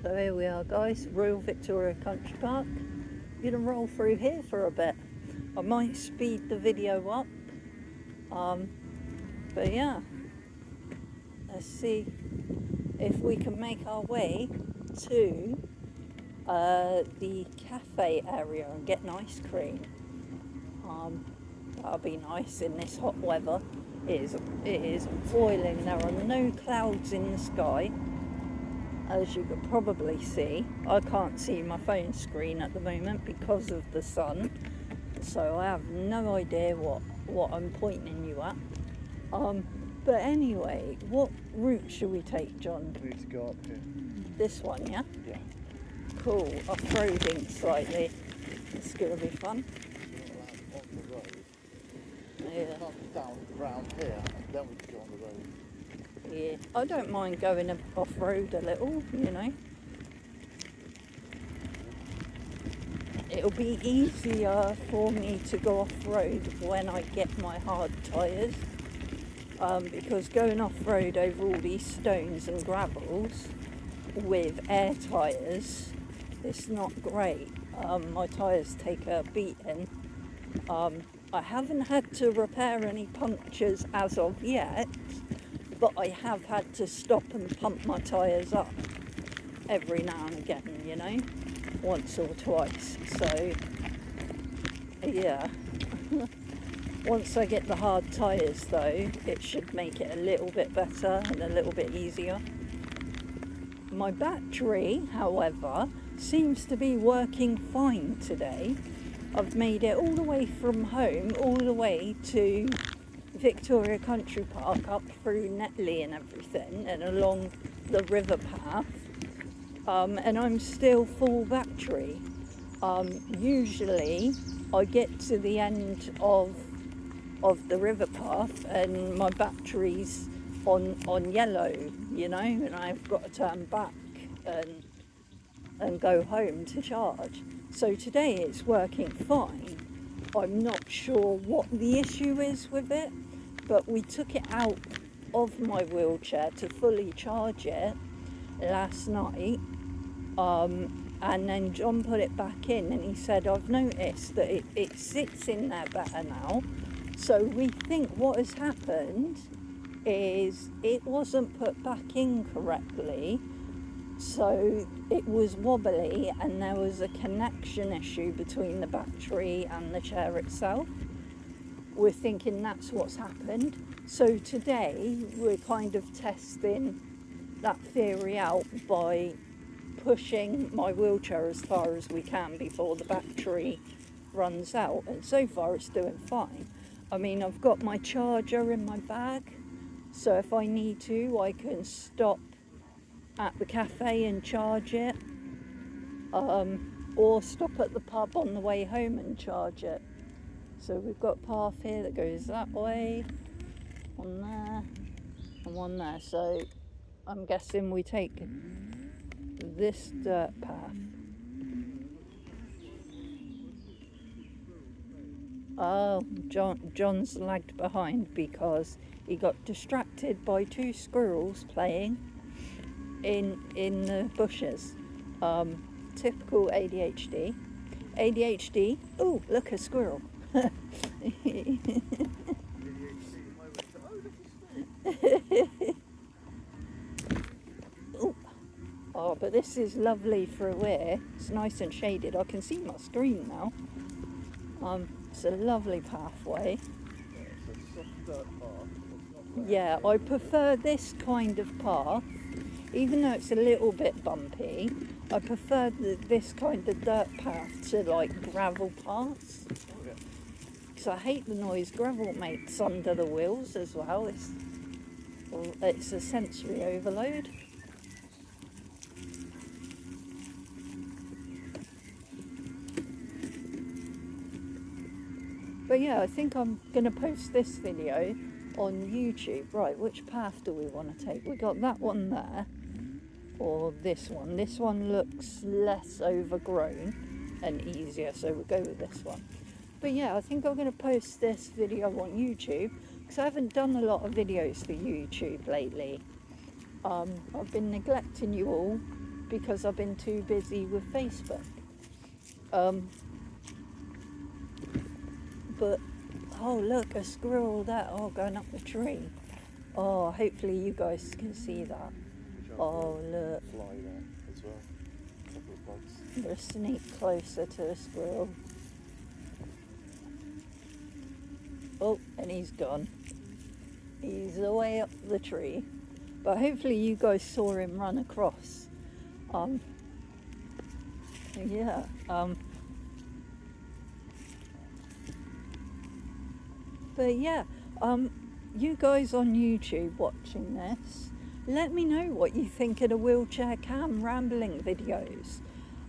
So here we are, guys, Royal Victoria Country Park. I'm gonna roll through here for a bit. I might speed the video up, but yeah, let's see if we can make our way to the cafe area and get an ice cream. That'll be nice in this hot weather. It is boiling. There are no clouds in the sky, as you could probably see. I can't see my phone screen at the moment because of the sun, so I have no idea what I'm pointing you at. But anyway, what route should we take, John? We need to go up here. This one, yeah? Yeah. Cool. Off-roading slightly. It's gonna be fun. On the road. Yeah. Come down round here, and then we can go on the road. Yeah. I don't mind going off-road a little, you know. It'll be easier for me to go off-road when I get my hard tyres. Because going off-road over all these stones and gravels with air tyres, it's not great. My tyres take a beating. I haven't had to repair any punctures as of yet, but I have had to stop and pump my tyres up every now and again, you know, once or twice. So, yeah. Once I get the hard tyres though, it should make it a little bit better and a little bit easier. My battery, however, seems to be working fine today. I've made it all the way from home, all the way to Victoria Country Park, up through Netley and everything, and along the river path, and I'm still full battery. Usually I get to the end of the river path and my battery's on yellow, you know, and I've got to turn back and go home to charge. So today it's working fine. I'm not sure what the issue is with it, but we took it out of my wheelchair to fully charge it last night, and then John put it back in and he said, I've noticed that it sits in there better now. So we think what has happened is it wasn't put back in correctly, so it was wobbly and there was a connection issue between the battery and the chair itself. We're thinking that's what's happened. So today we're kind of testing that theory out by pushing my wheelchair as far as we can before the battery runs out, and so far it's doing fine. I mean, I've got my charger in my bag, so if I need to, I can stop at the cafe and charge it, or stop at the pub on the way home and charge it. So we've got a path here that goes that way, one there, and one there. So I'm guessing we take this dirt path. Oh, John's lagged behind because he got distracted by two squirrels playing in the bushes. Typical ADHD. ADHD. Oh, look, a squirrel. Oh, but this is lovely through here. It's nice and shaded. I can see my screen now. It's a lovely pathway. Yeah, I prefer this kind of path, even though it's a little bit bumpy. I prefer this kind of dirt path to like gravel paths, because I hate the noise gravel makes under the wheels as well. It's a sensory overload. But yeah, I think I'm going to post this video on YouTube. Right, which path do we want to take? We got that one there, or this one. This one looks less overgrown and easier, so we'll go with this one. But yeah, I think I'm going to post this video on YouTube, because I haven't done a lot of videos for YouTube lately. I've been neglecting you all because I've been too busy with Facebook. But oh look, a squirrel there. Oh, going up the tree. Oh, hopefully you guys can see that. Oh look. Fly there as well. A couple of bugs. I'm gonna sneak closer to the squirrel. Oh, and he's gone. He's away up the tree. But hopefully you guys saw him run across. Yeah. But yeah, you guys on YouTube watching this, let me know what you think of the wheelchair cam rambling videos.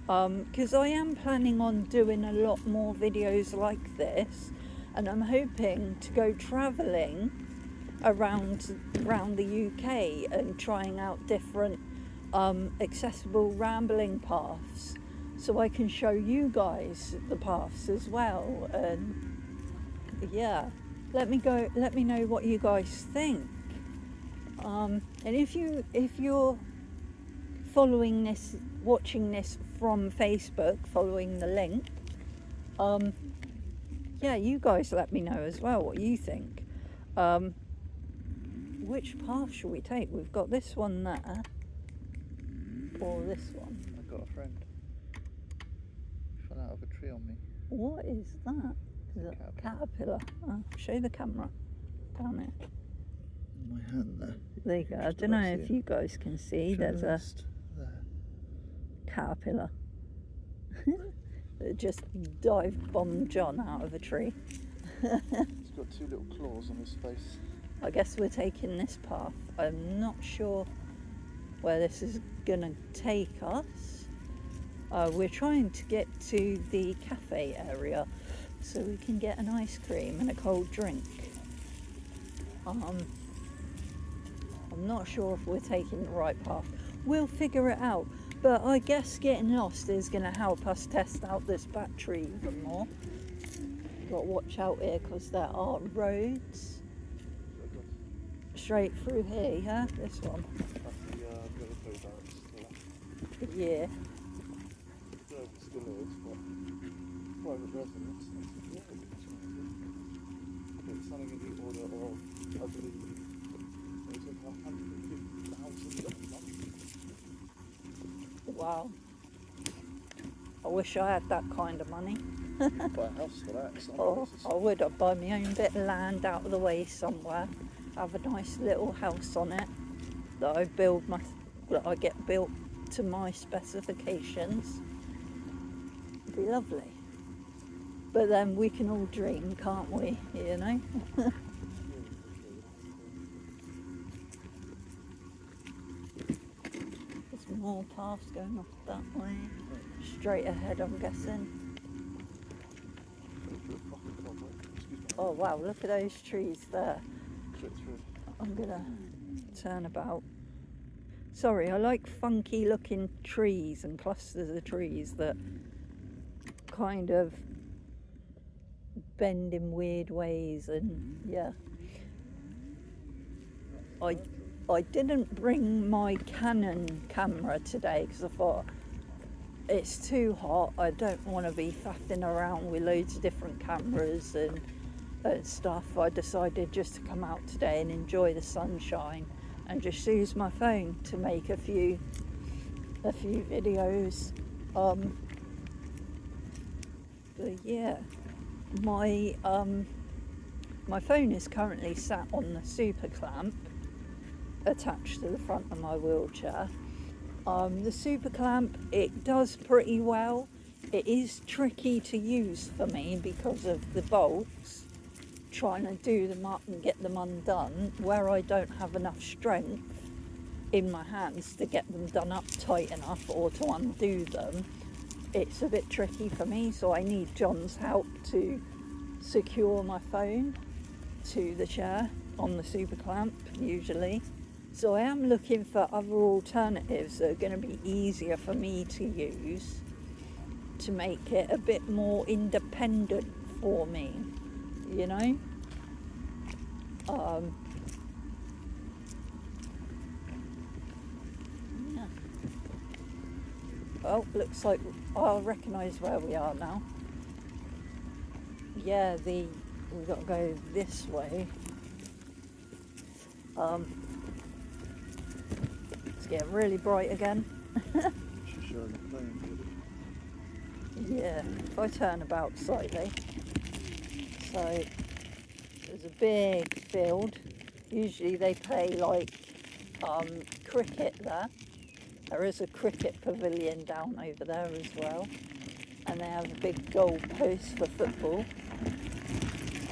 Because I am planning on doing a lot more videos like this, and I'm hoping to go travelling around the UK and trying out different accessible rambling paths, so I can show you guys the paths as well. And yeah, let me know what you guys think. And if you're following this, watching this from Facebook, following the link, yeah, you guys let me know as well what you think. Which path should we take? We've got this one there, or this one. I got a friend. He fell out of a tree on me. What is that? Is it a caterpillar? Oh, show the camera down there. My hand there. There you go. I don't know if you guys can see. There's a caterpillar that just dive bombed John out of a tree. He's got two little claws on his face. I guess we're taking this path. I'm not sure where this is gonna take us. We're trying to get to the cafe area so we can get an ice cream and a cold drink. I'm not sure if we're taking the right path. We'll figure it out, but I guess getting lost is going to help us test out this battery even more. Got to watch out here because there are roads straight through here, yeah? This one. That's the military barracks to the left. Yeah. It still is, but private residence. It's something in the order of, I believe, it's like 150,000 a month. Wow. I wish I had that kind of money. You could buy a house for that. Oh, I would. I'd buy my own bit of land out of the way somewhere. Have a nice little house on it that I get built to my specifications. It'd be lovely. But then we can all dream, can't we? You know? There's more paths going off that way. Straight ahead, I'm guessing. Oh wow, look at those trees there. I'm gonna turn about. Sorry, I like funky looking trees and clusters of trees that kind of bend in weird ways, and yeah. I didn't bring my Canon camera today because I thought it's too hot. I don't want to be faffing around with loads of different cameras and stuff. I decided just to come out today and enjoy the sunshine and just use my phone to make a few videos. But yeah, my phone is currently sat on the super clamp attached to the front of my wheelchair. The super clamp, it does pretty well. It is tricky to use for me because of the bolts, trying to do them up and get them undone, where I don't have enough strength in my hands to get them done up tight enough or to undo them. It's a bit tricky for me, so I need John's help to secure my phone to the chair on the super clamp usually. So I am looking for other alternatives that are going to be easier for me to use to make it a bit more independent for me, you know? Yeah. Oh, looks like I recognise where we are now. Yeah, we've got to go this way. It's getting really bright again. She's showing the playing field. Yeah, if I turn about slightly. So there's a big field. Usually they play like cricket there. There is a cricket pavilion down over there as well. And they have a big goal post for football.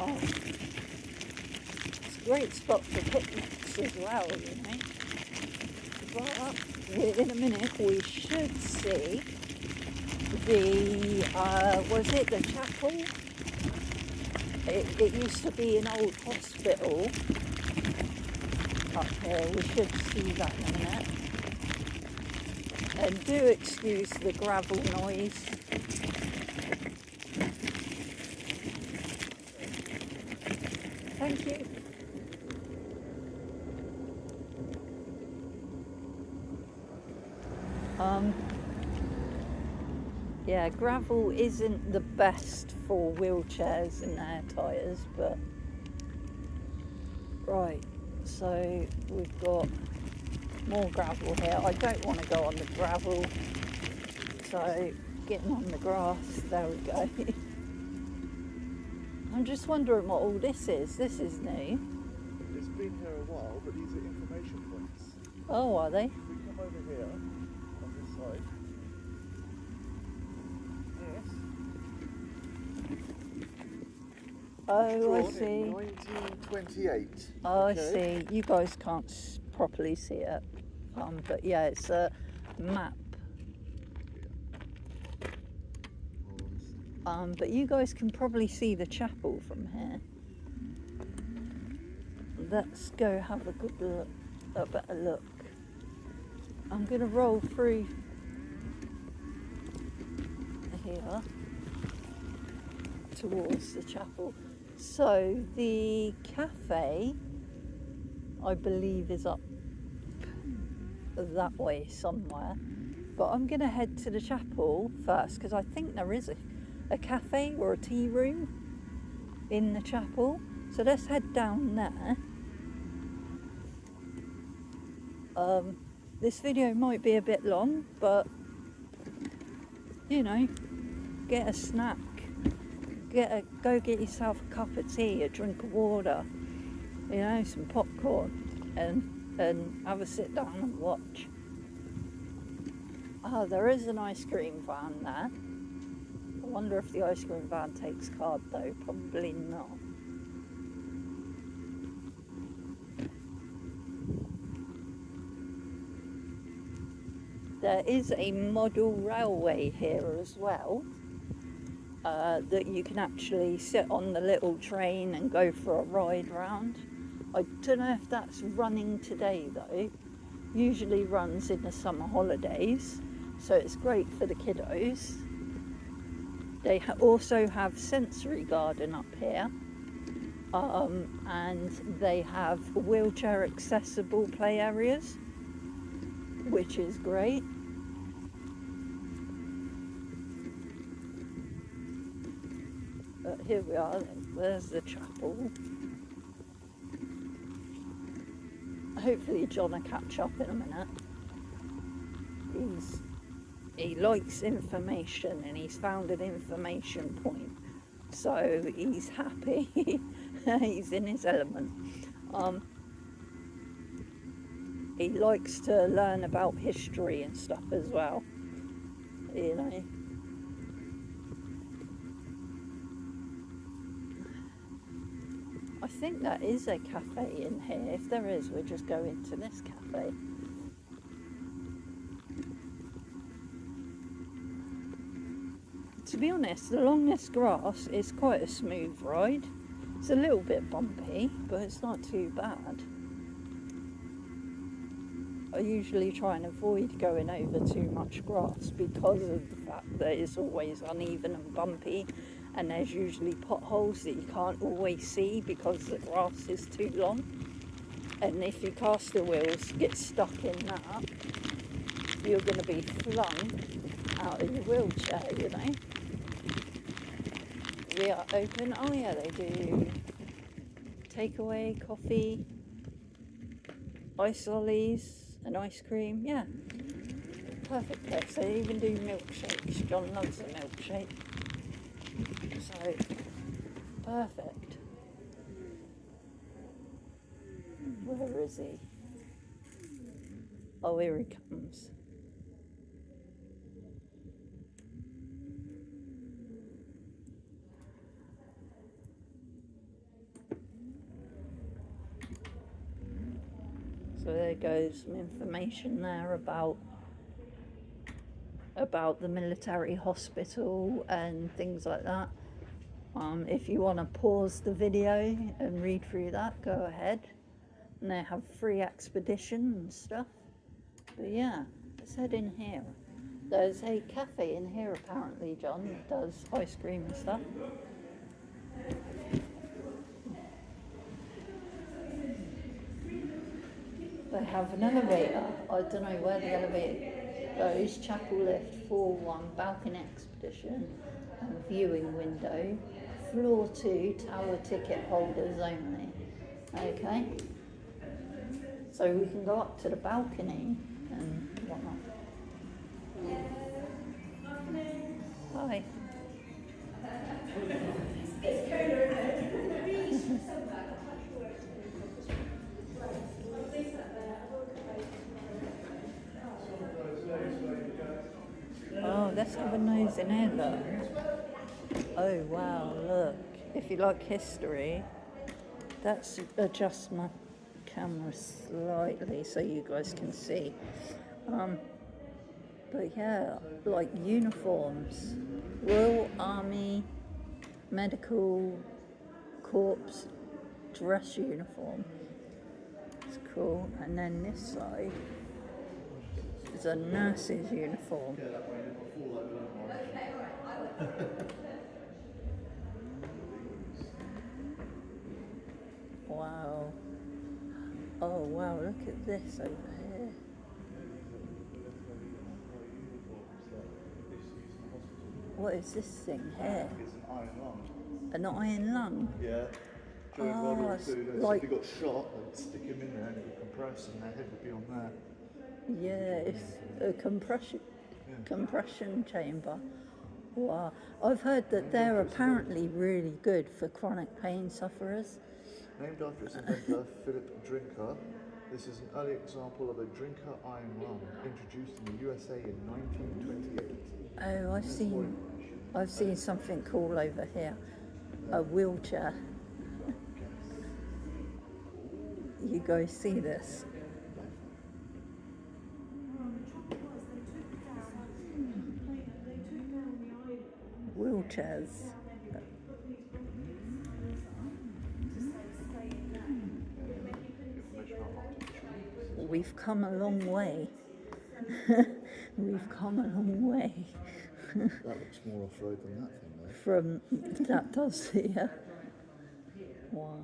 Oh, it's a great spot for picnics as well, you know. But in a minute we should see the, was it the chapel? It used to be an old hospital up here. We should see that in a minute. And do excuse the gravel noise. Thank you. Yeah, gravel isn't the best for wheelchairs and air tyres, but right, so we've got more gravel here. I don't want to go on the gravel, so getting on the grass, there we go. I'm just wondering what all this is. This is new. It's been here a while, but these are information points. Oh, are they? If we come over here, on this side. Yes. Oh, I Drawn see. in 1928. Oh, Okay. I see. You guys can't properly see it. But yeah, it's a map. But you guys can probably see the chapel from here. Let's go have a good look, a better look. I'm gonna roll through here towards the chapel. So the cafe, I believe, is up that way somewhere. But I'm gonna head to the chapel first because I think there is a cafe or a tea room in the chapel. So let's head down there. This video might be a bit long, but you know, get a snack, go get yourself a cup of tea, a drink of water, you know, some popcorn, and have a sit down and watch. Oh, there is an ice cream van there. I wonder if the ice cream van takes card though. Probably not. There is a model railway here as well, that you can actually sit on the little train and go for a ride round. I don't know if that's running today though. Usually runs in the summer holidays, so it's great for the kiddos. They also have sensory garden up here, and they have wheelchair accessible play areas, which is great. But here we are, there's the chapel. Hopefully John will catch up in a minute. He likes information and he's found an information point, so he's happy. He's in his element. He likes to learn about history and stuff as well, you know. I think there is a cafe in here. If there is, we'll just go into this cafe. To be honest, along this grass is quite a smooth ride. It's a little bit bumpy, but it's not too bad. I usually try and avoid going over too much grass because of the fact that it's always uneven and bumpy, and there's usually potholes that you can't always see because the grass is too long. And if your caster wheels get stuck in that, you're going to be flung out of your wheelchair, you know. We are open. Oh yeah, they do takeaway, coffee, ice lollies, and ice cream. Yeah, perfect place. They even do milkshakes. John loves a milkshake. So, perfect. Where is he? Oh, here he comes. So there goes some information there about the military hospital and things like that. If you want to pause the video and read through that, go ahead. And they have free expedition and stuff. But yeah, let's head in here. There's a cafe in here apparently, John, that does ice cream and stuff. They have an elevator. I don't know where the elevator goes. Chapel lift, floor 1, balcony expedition, and viewing window. Floor 2, tower ticket holders only. Okay. So we can go up to the balcony and whatnot. Hi. Oh, let's have a nose in here, look. Oh, wow, look. If you like history, let's adjust my camera slightly so you guys can see. But yeah, like uniforms. Royal Army Medical Corps dress uniform. It's cool. And then this side is a nurse's uniform. Wow. Oh wow, look at this over here. What is this thing here? It's an iron lung. An iron lung? Yeah. During World War it's II, like- if they got shot, they'd stick him in there and it would compress and their head would be on there. Yeah, it's a compression chamber. Wow. I've heard that they're apparently really good for chronic pain sufferers. Named after its inventor, Philip Drinker, this is an early example of a Drinker iron lung, introduced in the USA in 1928. Oh, I've seen something cool over here. A wheelchair. You guys see this? Wheelchairs. We've come a long way. We've come a long way. That looks more off-road than that thing though. From that does, yeah. Wow.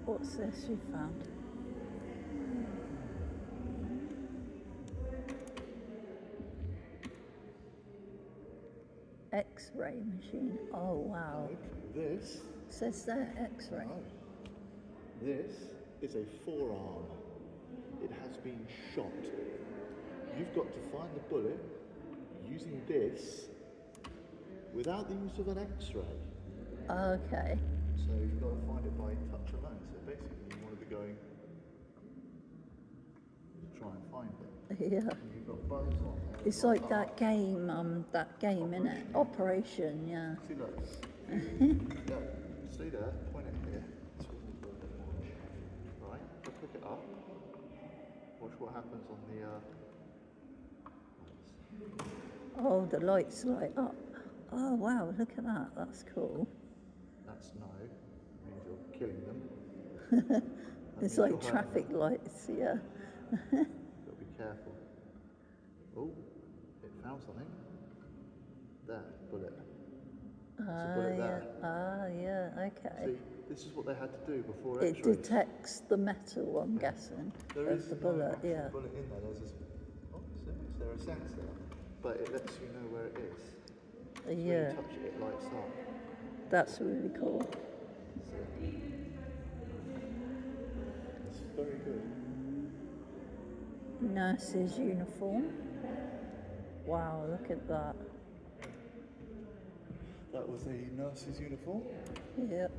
What's this you found? X-ray machine. Oh wow. This, Says there X-ray. this is a forearm. It has been shot. You've got to find the bullet using this without the use of an X-ray. Okay. So you've got to find it by touch alone. So basically you want to be going to try and find it. Yeah. And you've got buzz on there. It's like that game, innit? Operation, yeah. See, look. Yeah, stay there, point it here. Right, so pick it up. Watch what happens on the Oh, the lights light up. Oh wow, look at that. That's cool. That's no, means you're killing them. It's like traffic lights, yeah. Gotta be careful. Oh, it found something. there, bullet. Ah, bullet yeah. there. Ah, yeah. Okay. See, this is what they had to do before It X-rays. detects the metal, I'm guessing, There of is the no bullet. actual Yeah. bullet in there. There's this. Oh, is there a sensor? But it lets you know where it is. So when Yeah. you touch it, it lights up. That's really cool. So it's very good. Nurse's uniform. Wow, look at that. That was a nurse's uniform. Yep.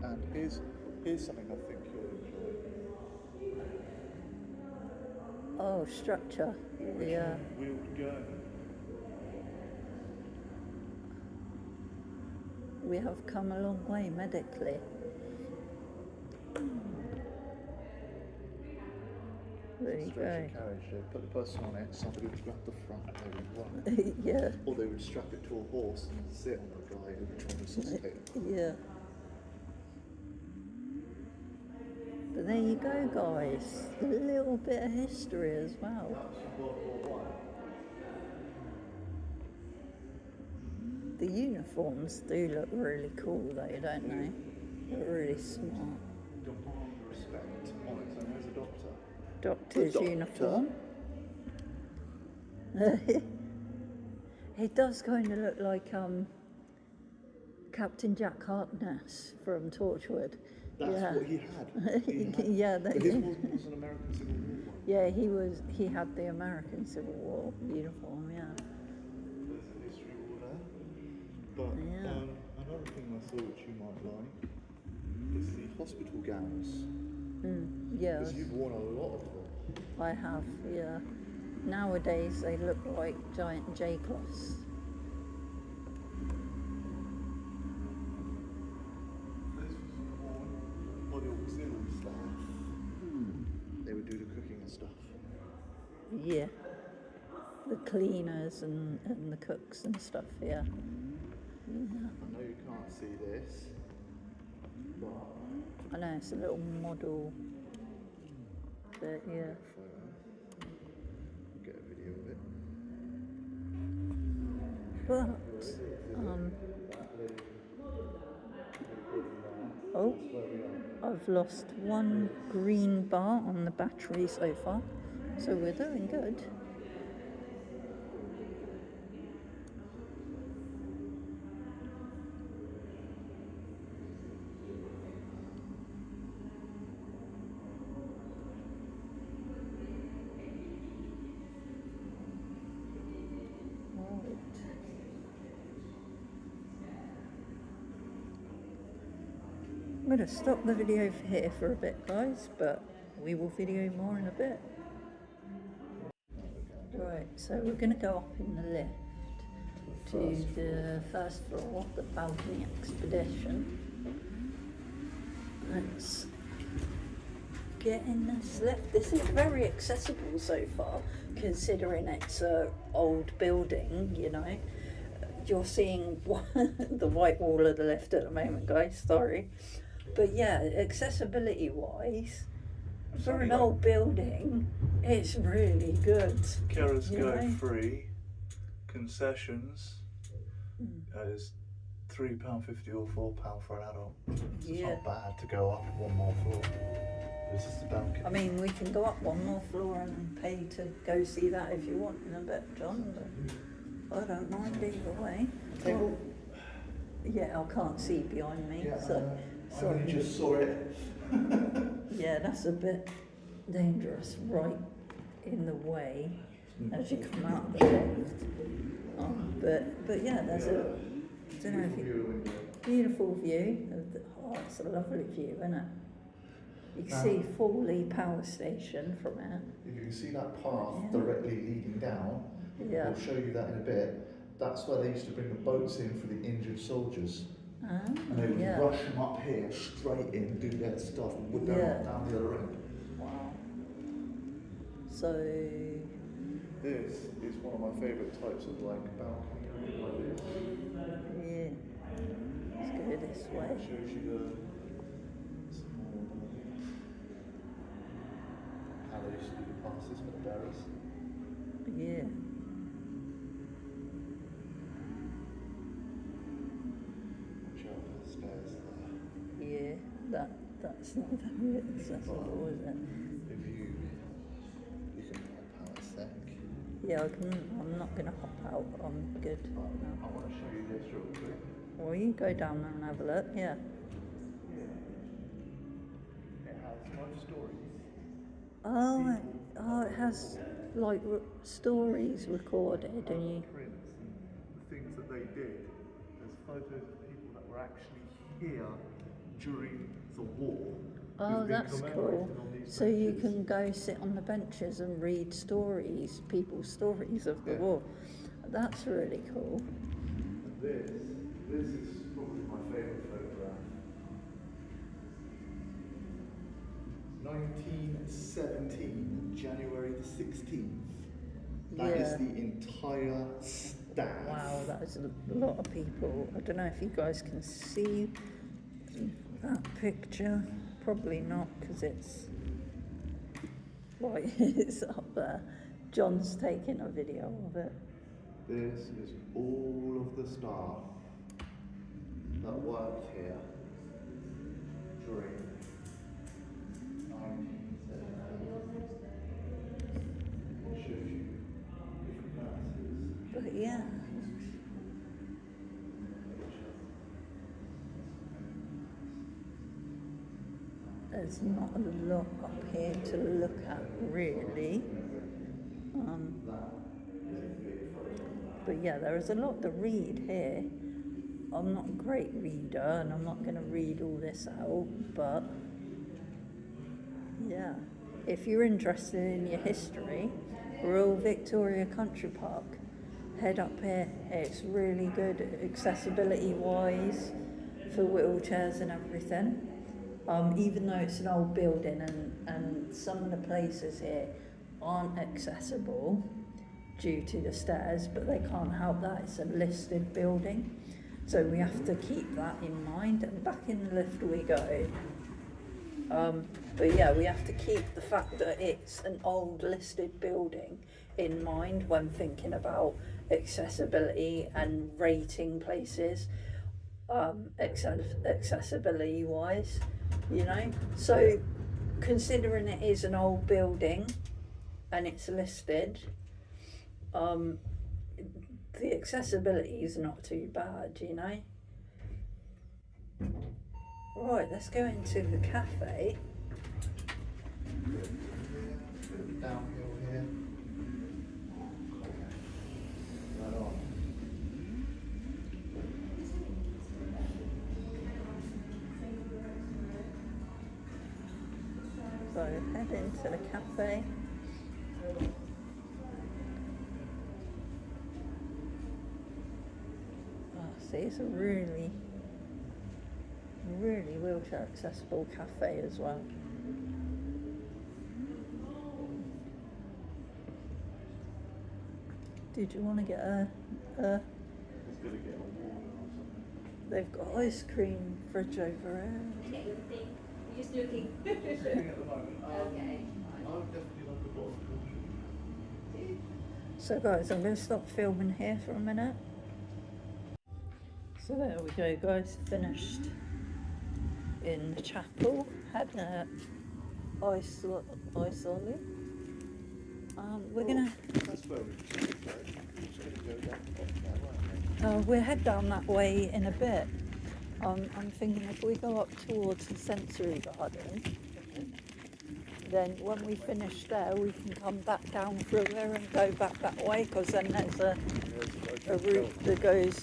And here's something I think you'll enjoy. Oh, structure. Yeah. Wheeled gurney. We have come a long way medically. There you Stretcher go. carriage. They put the person on it. Somebody would grab the front and they would run. Yeah. Or they would strap it to a horse and sit on the guy who would try and resuscitate him. Yeah. But there you go, guys. A little bit of history as well. The uniforms do look really cool though, don't they? They're really smart. Demand respect on its own. There's a doctor. Doctor's The doctor. uniform. It does kind of look like Captain Jack Harkness from Torchwood. That's yeah. what he had. He had Yeah, but his was an American Civil War one. Yeah, he had the American Civil War uniform. Yeah. There's a history all there. But Yeah. another thing I saw which you might like is the hospital gowns. Yeah. Because you've worn a lot of them. I have. Yeah. Nowadays they look like giant J-cloths. This was worn by the auxiliary staff. They would do the cooking and stuff. Yeah. The cleaners and the cooks and stuff. Yeah. I know you can't see this, but I know it's a little model. But yeah. get a video of it. But oh, I've lost one green bar on the battery so far, so we're doing good. I'm going to stop the video here for a bit, guys, but we will video more in a bit. Right, so we're going to go up in the lift to the first floor, the balcony expedition. Let's get in this lift. This is very accessible so far, considering it's an old building, you know. You're seeing the white wall of the lift at the moment, guys, sorry. But yeah, accessibility wise, for an old building, it's really good. Carers you go know? free. Concessions is £3.50 or £4 for an adult. So it's Yeah. not bad to go up one more floor. This is the balcony. I mean, we can go up one more floor and pay to go see that if you want in a bit, John, but I don't mind either way. Table? Yeah, I can't see behind me, Yeah, so I sorry. only just saw it. Yeah, that's a bit dangerous, right in the way as you come out of the lift. But yeah, there's a I don't know if you, beautiful view of the, oh, it's a lovely view, isn't it? You can see Fawley Power Station from it. If you can see that path directly leading down, Yeah. I'll show you that in a bit. That's where they used to bring the boats in for the injured soldiers. And they would rush them up here, straight in, do their stuff, and would go down the other end. Wow. So This is one of my favourite types of like balcony room like this. yeah, let's go this way. It shows you the small how they used to do the passes for the bearers. Yeah. It's not very accessible, is it? If you can hop out a sec. Yeah, I'm not going to hop out. I'm good. I want to show you this real quick. Well, you go down there and have a look, yeah. It has 5 stories. Oh, it has like stories recorded, and you. Prints and the things that they did. There's photos of people that were actually here during the war. Oh, who've been that's cool. commemorated on these So you benches. can go sit on the benches and read stories, people's stories of the war. That's really cool. And this is probably my favourite photograph. 1917, January the 16th. That is Yeah. the entire staff. Wow, that is a lot of people. I don't know if you guys can see that picture. Probably not, because it's it's up there. John's taking a video of it. This is all of the staff that worked here during 1917. It shows you different classes. But yeah. There's not a lot up here to look at, really. But yeah, there is a lot to read here. I'm not a great reader, and I'm not going to read all this out, but yeah. If you're interested in your history, Royal Victoria Country Park, head up here. It's really good accessibility-wise for wheelchairs and everything. Even though it's an old building and some of the places here aren't accessible due to the stairs, but they can't help that. It's a listed building. So we have to keep that in mind. And back in the lift we go. But yeah, we have to keep the fact that it's an old listed building in mind when thinking about accessibility and rating places, accessibility wise, you know. So considering it is an old building and it's listed, the accessibility is not too bad, you know. Right, let's go into the cafe. Downhill here. Right on. So head into the cafe. Oh, see, it's a really wheelchair accessible cafe as well. Did you want to get a It's gonna get a water or something. they've got ice cream fridge over here. Get your thing. You're just looking. Sitting at the moment. Okay. I would definitely like a bottle of coffee. So guys, I'm going to stop filming here for a minute. So there we go guys, finished in the chapel, had a ice lolly. We're gonna That's where we're just gonna go down. we'll head down that way in a bit. I'm thinking if we go up towards the sensory garden, then when we finish there we can come back down through there and go back that way, because then there's a route that goes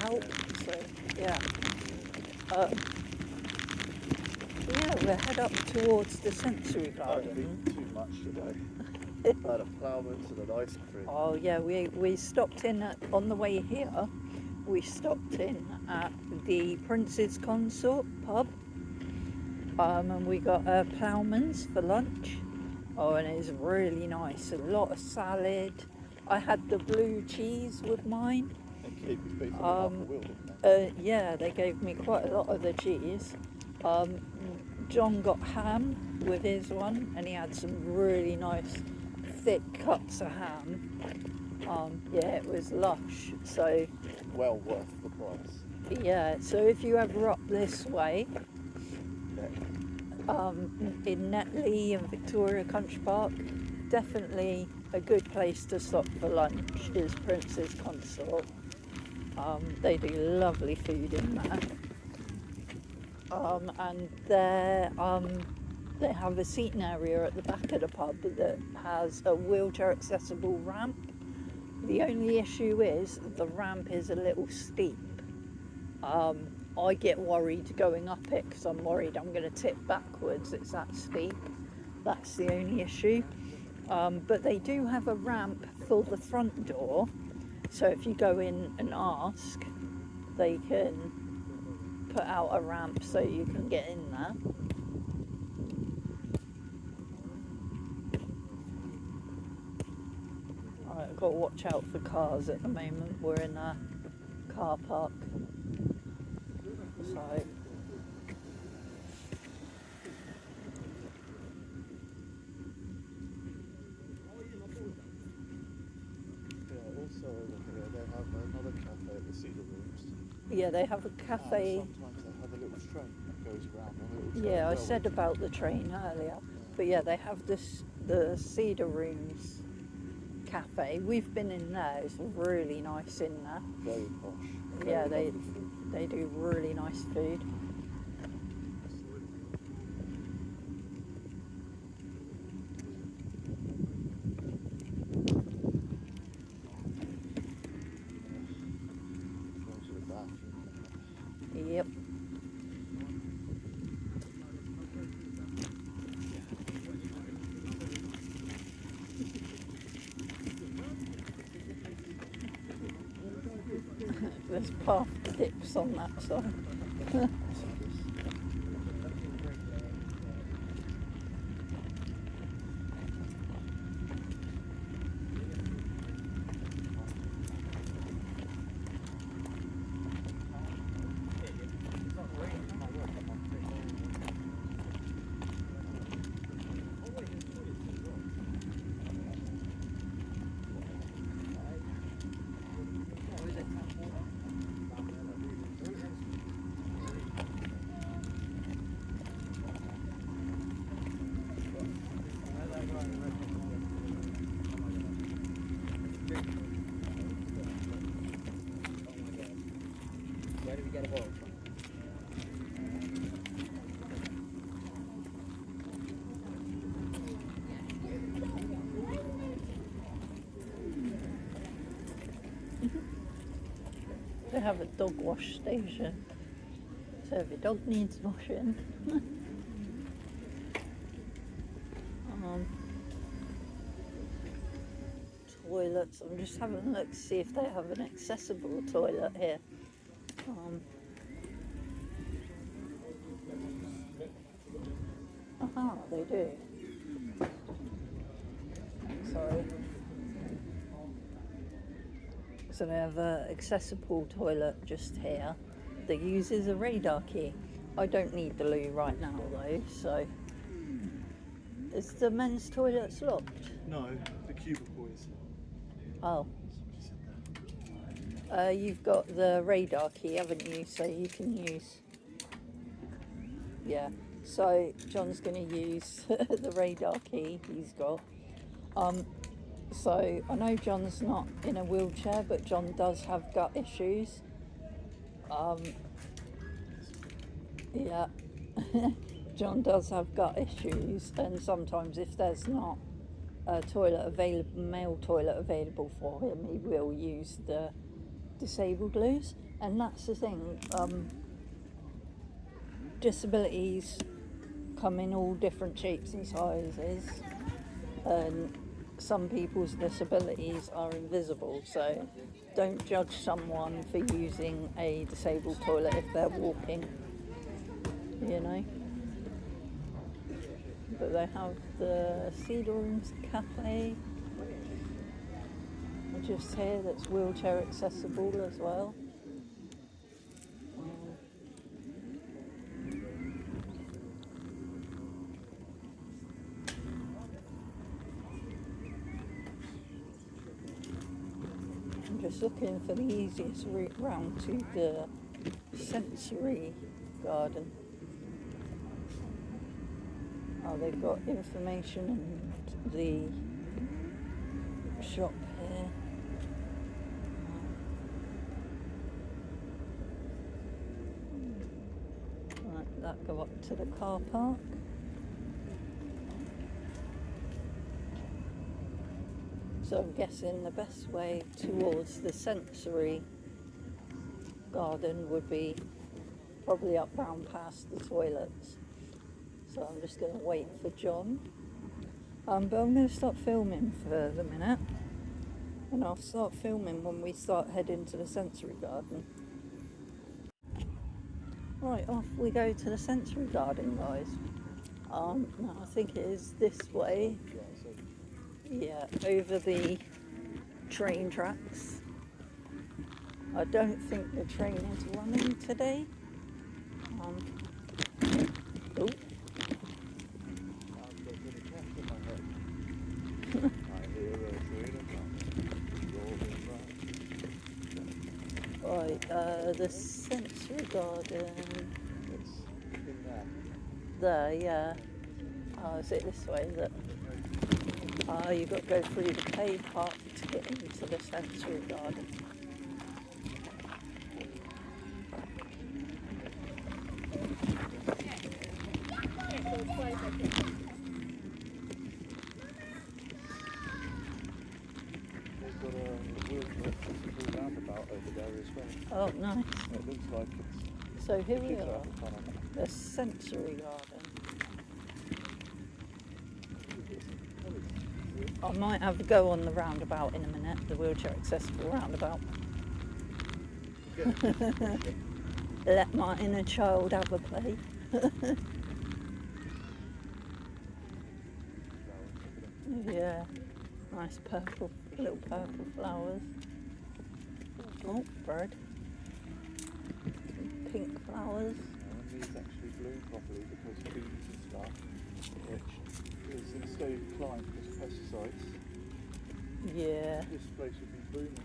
out. So yeah. Yeah, we'll head up towards the sensory garden. Too much today. I had a ploughman's and an ice cream. Oh yeah, we stopped in on the way here. We stopped in at the Prince's Consort pub, and we got a ploughman's for lunch. Oh, and it's really nice. A lot of salad. I had the blue cheese with mine. And keep his beef on half a wheel, didn't they? Yeah, they gave me quite a lot of the cheese. John got ham with his one, and he had some really nice thick cuts of ham. Yeah, it was lush. So Well worth the price. yeah, so if you ever up this way, in Netley and Victoria Country Park. Definitely a good place to stop for lunch is Prince's Consort. They do lovely food in there. And they have a seating area at the back of the pub that has a wheelchair accessible ramp. The only issue is the ramp is a little steep. I get worried going up it because I'm worried I'm going to tip backwards. It's that steep. That's the only issue. But they do have a ramp for the front door. So if you go in and ask, they can put out a ramp so you can get in there. Alright, I've got to watch out for cars at the moment. We're in a car park. So also over here they have another cafe at the Cedar Rooms. yeah, they have a cafe. And sometimes they have a little train that goes around on a little train. Yeah, I said about the train earlier, but yeah, they have the Cedar Rooms cafe. We've been in there. It's really nice in there. Very posh. Yeah, Very lovely food. they do really nice food. Go to the bathroom. Yep. There's path dips on that side. Where do we get a ball from? They have a dog wash station, so if your dog needs washing. Toilets. I'm just having a look to see if they have an accessible toilet here. They do. Sorry. So they have an accessible toilet just here that uses a radar key. I don't need the loo right now though, so. Is the men's toilets locked? No, the cubicle is. Oh. Somebody's in there. You've got the radar key, haven't you? So you can use. Yeah. So John's going to use the radar key he's got. So I know John's not in a wheelchair, but John does have gut issues. Yeah. John does have gut issues, and sometimes if there's not a toilet available, male toilet available for him, he will use the disabled loos. And that's the thing. Disabilities come in all different shapes and sizes, and some people's disabilities are invisible, so don't judge someone for using a disabled toilet if they're walking, you know. But they have the Cedar Rooms Cafe just here that's wheelchair accessible as well. I'm just looking for the easiest route round to the sensory garden. Oh, they've got information and the shop here. Right, that go up to the car park. So I'm guessing the best way towards the sensory garden would be probably up round past the toilets. So I'm just going to wait for John. But I'm going to start filming for the minute. And I'll start filming when we start heading to the sensory garden. Right, off we go to the sensory garden, guys. No, I think it is this way. Yeah, over the train tracks. I don't think the train is running today. Oh. Right, the sensory garden. It's in there. There, yeah. Oh, is it this way that? Ah, you've got to go through the play park to get into the sensory garden. They've got a wheelchair roundabout over there as well. Oh, nice. It looks like it's. So here we kids are, having fun on it. the sensory garden. I might have a go on the roundabout in a minute, the wheelchair accessible roundabout. Let my inner child have a play. Yeah, nice purple, little purple flowers. Oh, bird. Some pink flowers. And these actually bloom properly because bees and stuff, which is instead of climb because of pesticides. Yeah. This place would be booming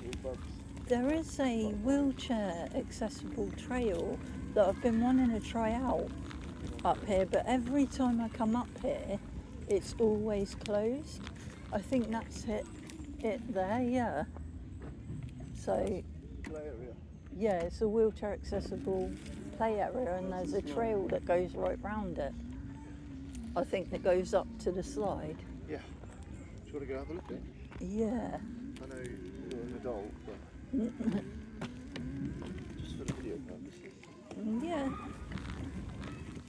with bugs. There is a wheelchair accessible trail that I've been wanting to try out up here, but every time I come up here, it's always closed. I think that's it there, yeah. So, Play area. yeah, it's a wheelchair accessible play area and there's a trail that goes right round it. I think that goes up to the slide. Yeah. Do you want to go have a look at it? Yeah. I know you're an adult, but just for the video purposes. Yeah.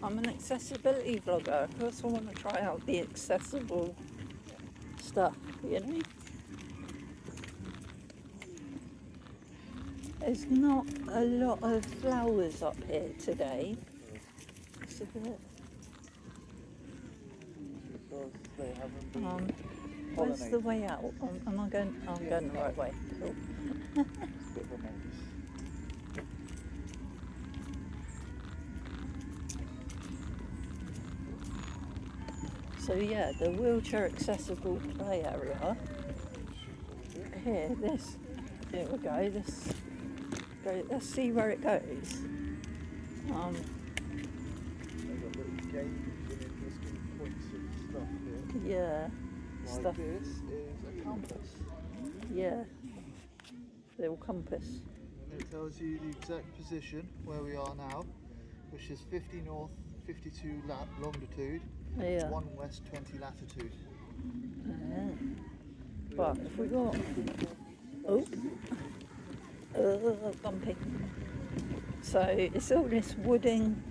I'm an accessibility vlogger. Of course I want to try out the accessible stuff, you know? There's not a lot of flowers up here today. It's a bit, Because they haven't been where's the pollinated. way out? Am I going? Oh, I'm going the right way. Cool. It's a bit of a maze. So yeah, the wheelchair accessible play area. Here, this. Here we go. This. Go. Let's see where it goes. They've got little games and interesting points of stuff here. Yeah. Like Stuff. this is a compass. Yeah. Little compass. And it tells you the exact position where we are now, which is 50 north, 52 longitude, Yeah. 1 west, 20 latitude. But if we got bumpy. So it's all this wooden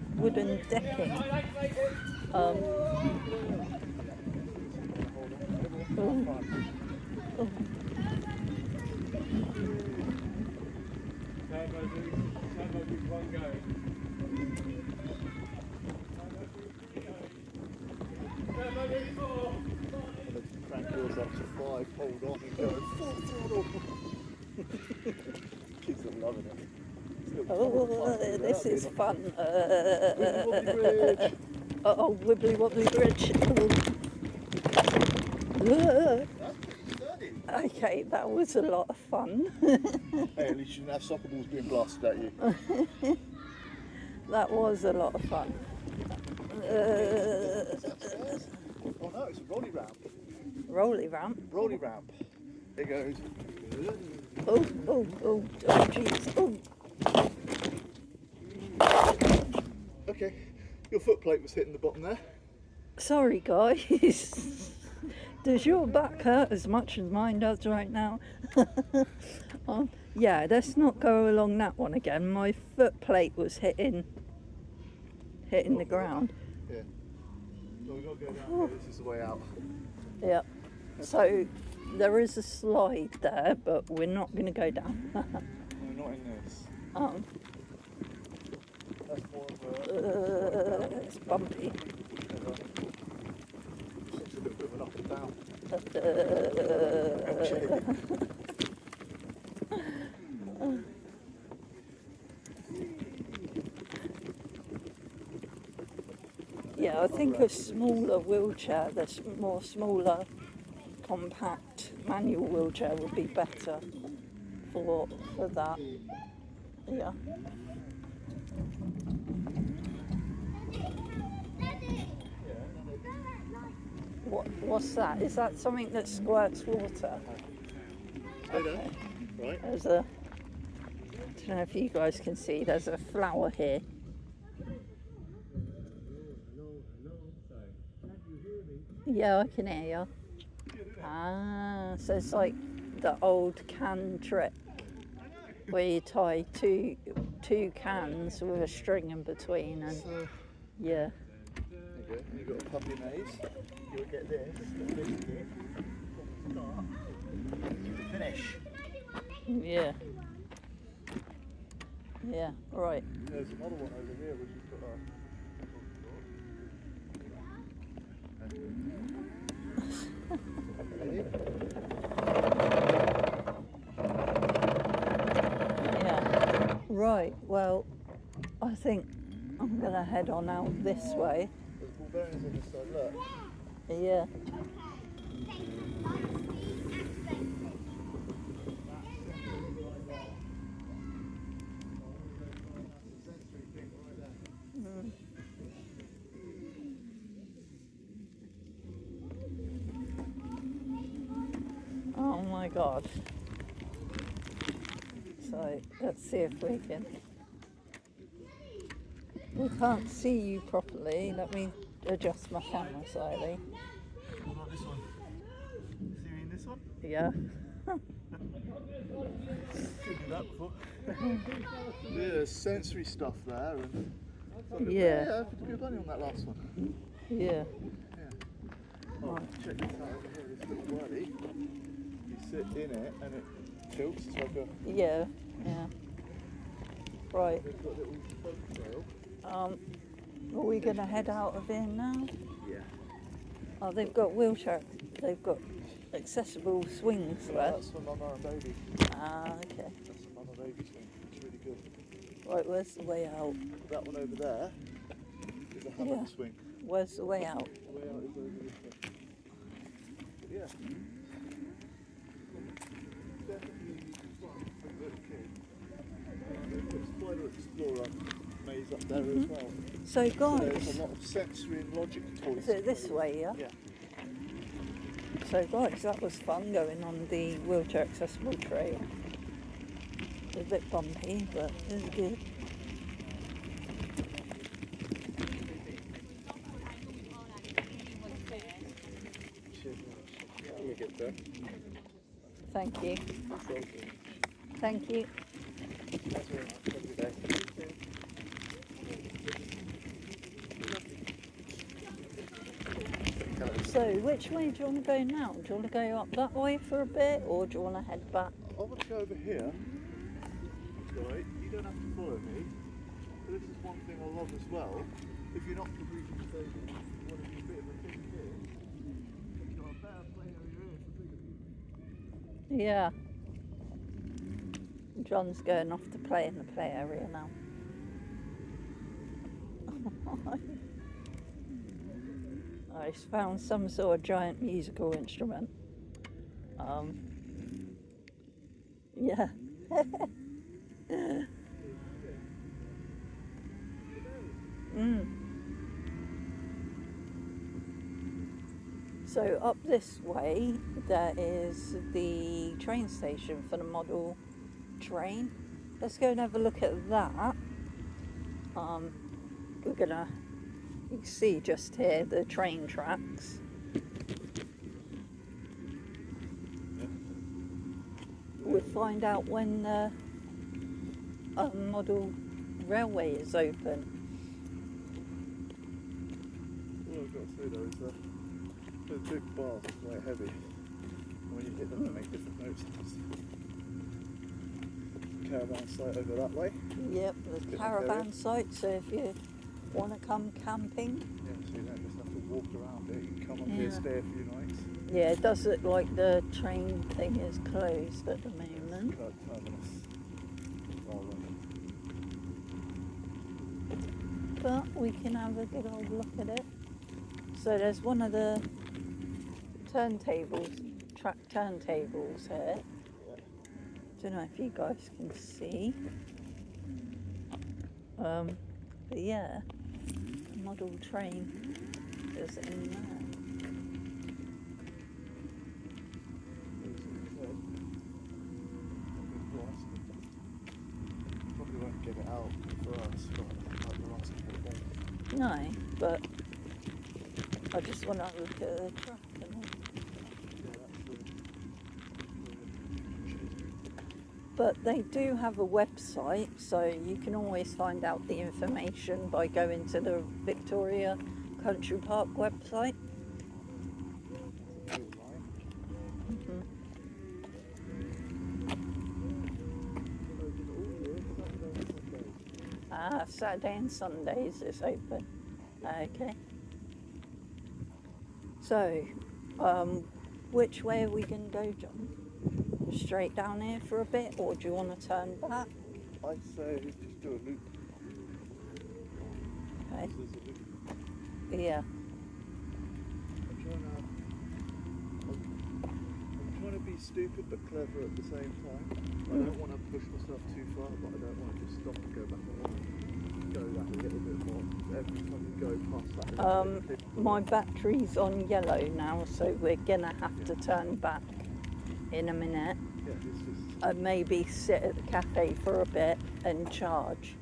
decking. Oh. Crank yours up to 5, hold on and go full throttle. Kids are loving it. Oh, this is fun. Wibbly wobbly bridge. Oh, wibbly wobbly bridge. That's pretty sturdy. Okay, that was a lot of fun. Hey, at least you didn't have soccer balls being blasted at you. That was a lot of fun. Is that stairs? Oh no, it's a rolly ramp. Rolly ramp. Rolly ramp. It goes. Oh, oh, oh, oh, jeez. Oh, Okay, your foot plate was hitting the bottom there. sorry, guys. Does your back hurt as much as mine does right now? Yeah, let's not go along that one again. My foot plate was hitting the ground. Yeah. So we've got to go down here. This is the way out. Yeah. So there is a slide there, but we're not going to go down. No, not in this. That's more of a. It's bumpy. It's a little bit of an up and down. Yeah, I think a smaller wheelchair, more smaller, compact manual wheelchair would be better for that. Yeah. What's that? Is that something that squirts water? Stay there. Right. There's a, I don't know if you guys can see, there's a flower here. Yeah, I can hear you. Ah, so it's like the old can trick where you tie two cans with a string in between, and yeah. There you go. You've got a puppy maze. You'll get this. Start. Finish. Yeah. Yeah, right. There's another one over here which has got Yeah. Right, well, I think I'm going to head on out this way. There's ball bearings on this side, look. Yeah. Oh my God. So let's see if we can. We can't see you properly. Let me adjust my camera slightly. What about this one? See me in this one? Yeah. Couldn't do that before. Yeah, there's sensory stuff there. And Yeah. Yeah, put a good bunny on that last one. Yeah. Oh, check this out over here, this little whirly. You sit in it and it tilts, it's like a... Yeah. Yeah. Right. They've got a little boat trail. Are we going to head out of here now? Yeah. Oh, they've got wheelchair. They've got accessible swings Yeah, there. that's for mama and baby. Ah, okay. That's the mama baby swing. It's really good. Right, where's the way out? That one over there is a hammock Yeah. swing. Where's the way out? The way out is over this way. But yeah. Definitely fun for a little kid. They've got Spider Explorer maze up there as well. So So there's guys, a lot of sensory and logic toys. is it this way, yeah? Yeah. So guys, that was fun going on the wheelchair accessible trail. It was a bit bumpy, but it was good. You get there. Thank you. That's all. Thank you. That's very much. Have a good day. So which way do you want to go now? Do you want to go up that way for a bit, or do you want to head back? I want to go over here. Right, you don't have to follow me. But this is one thing I love as well. If you're not completely disabled, you want to do a bit of a thing here. You've got a better play over here for bigger people. Yeah. John's going off to play in the play area now. Oh, he's found some sort of giant musical instrument. Yeah. So up this way, there is the train station for the model train. Let's go and have a look at that. We're gonna, you can see just here the train tracks. We'll find out when the model railway is open. All I've got to say though is those big bars are quite heavy. And when you hit them, they make different notes. Caravan site over that way. Yep, the Bit caravan of site, so if you want to come camping. Yeah, so you don't just have to walk around it. You can come up here, stay a few nights. Yeah, it does look like the train thing is closed at the moment. Terminus. But we can have a good old look at it. So there's one of the turntables, track turntables here. Don't know if you guys can see. But yeah, the model train is in there. Probably won't get it out for us, but like the last couple of days. No, but I just want to look at the track and all. But they do have a website, so you can always find out the information by going to the Victoria Country Park website. Saturday and Sundays it's open. Okay. So, which way are we going to go, John? Straight down here for a bit, or do you want to turn back? I'd say just do a loop. Okay. There's a loop. Yeah. I'm trying to be stupid but clever at the same time. I don't want to push myself too far, but I don't want to just stop and go back along. Go that a little bit more. Every time you go past that. My battery's on yellow now, so we're gonna have to turn back in a minute. Yeah, this is. And maybe sit at the cafe for a bit and charge,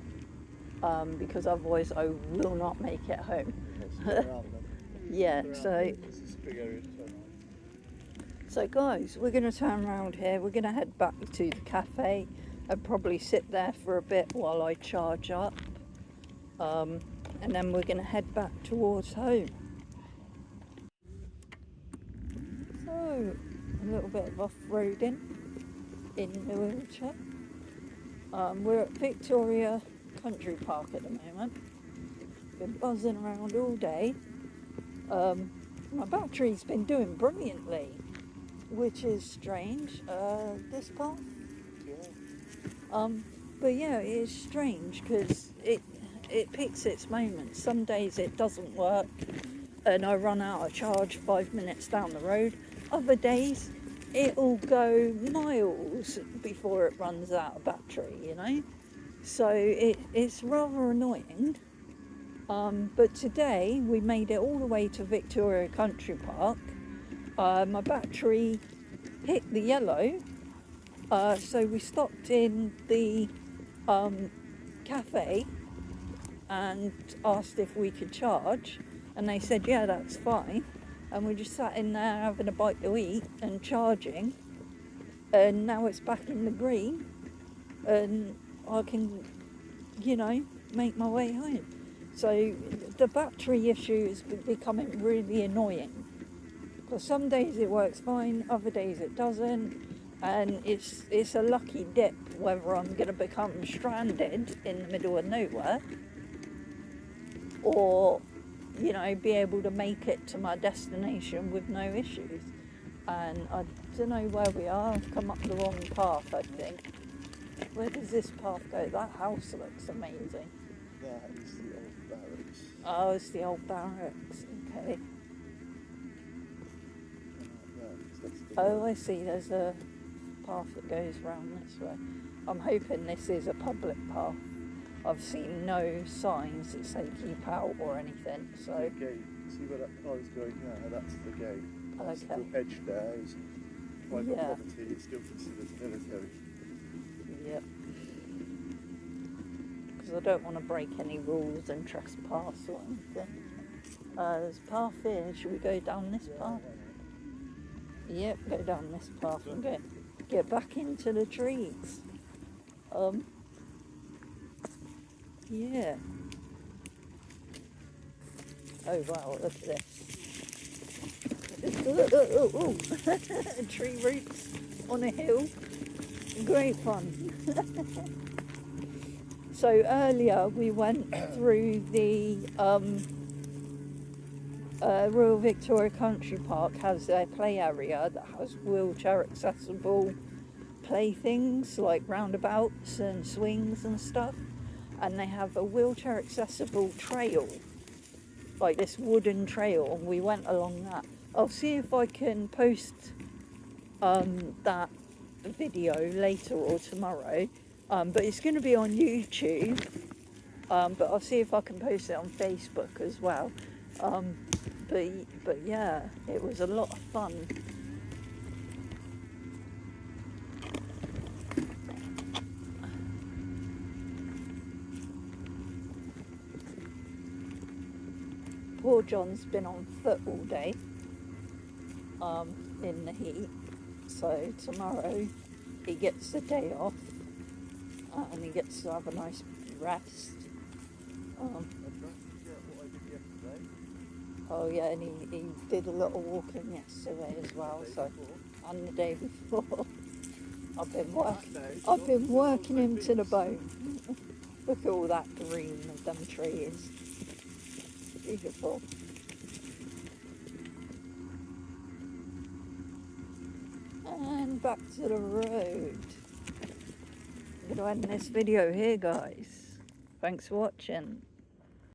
because otherwise I will not make it home. Yeah, so. This is a big area to turn around. So guys, we're going to turn around here. We're going to head back to the cafe and probably sit there for a bit while I charge up. And then we're going to head back towards home. So, a little bit of off-roading in New Wiltshire. We're at Victoria Country Park at the moment. Been buzzing around all day. My battery's been doing brilliantly, which is strange, this path. But yeah, it is strange because it picks its moments. Some days it doesn't work and I run out of charge 5 minutes down the road. Other days it'll go miles before it runs out of battery, you know? So it's rather annoying. But today we made it all the way to Victoria Country Park. My battery hit the yellow, so we stopped in the cafe and asked if we could charge, and they said yeah, that's fine, and we just sat in there having a bite to eat and charging, and now it's back in the green and I can, you know, make my way home. So the battery issue is becoming really annoying. Because some days it works fine, other days it doesn't, and it's a lucky dip whether I'm going to become stranded in the middle of nowhere or, you know, be able to make it to my destination with no issues. And I don't know where we are. I've come up the wrong path, I think. Where does this path go? That house looks amazing. That is the old barracks. Oh, it's the old barracks. Okay. Oh, I see. There's a path that goes round this way. I'm hoping this is a public path. I've seen no signs that say keep out or anything. So. The gate. See where that car is going now? That's the gate. It's Okay. still edged there. It's private Yeah. property. It's still considered military. Yep. Because I don't want to break any rules and trespass or anything. There's a path here. Should we go down this path? Yep, go down this path and get back into the trees. Yeah. Oh wow, look at this. Tree roots on a hill. Great fun. So earlier we went through the Royal Victoria Country Park has their play area that has wheelchair accessible playthings like roundabouts and swings and stuff, and they have a wheelchair accessible trail, like this wooden trail, and we went along that. I'll see if I can post that video later or tomorrow, but it's going to be on YouTube, but I'll see if I can post it on Facebook as well. But yeah, it was a lot of fun. Poor John's been on foot all day in the heat, so tomorrow he gets the day off and he gets to have a nice rest. Oh yeah, and he did a lot of walking yesterday as well, so, and the day before. I've been working him to the bone. Look at all that green of them trees. Beautiful. And back to the road. I'm going to end this video here, guys. Thanks for watching.